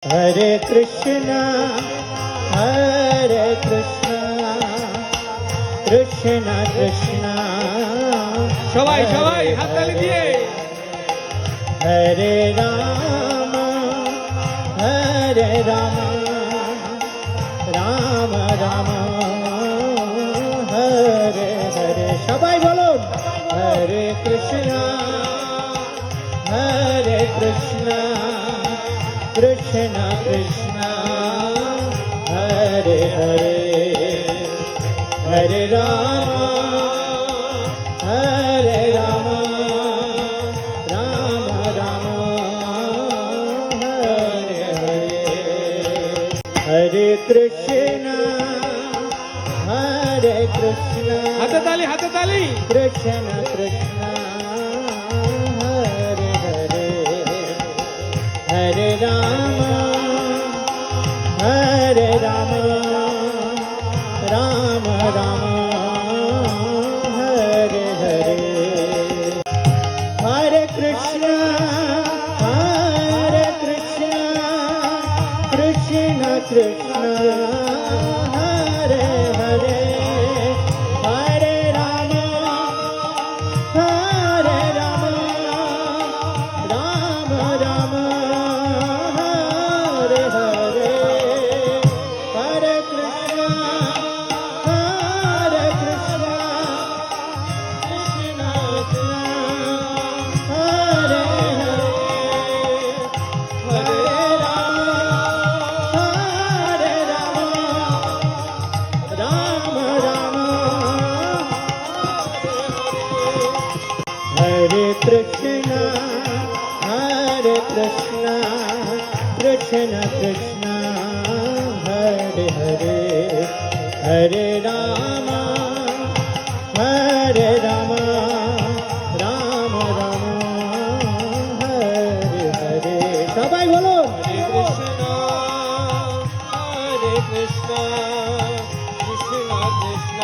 हरे कृष्णा कृष्णा कृष्णा সবাই সবাই হাততালি দিয়ে हरे राम राम राम हरे हरे সবাই বলুন हरे कृष्णा कृष्णा कृष्णा हरे हरे हरे राम राम राम हरे हरे हरे कृष्णा হাততালি হাততালি कृष्ण कृष्ण हरे हरे हरे राम राम राम हरे हरे हरे कृष्ण कृष्ण कृष्ण हरे हरे हरे राम राम राम हरे हरे हरे कृष्ण कृष्ण हरे हरे राम राम हरे कृष्ण कृष्ण कृष्ण हरे हरे हरे राम राम राम हरे हरे সবাই বলুন হরে কৃষ্ণ কৃষ্ণ কৃষ্ণ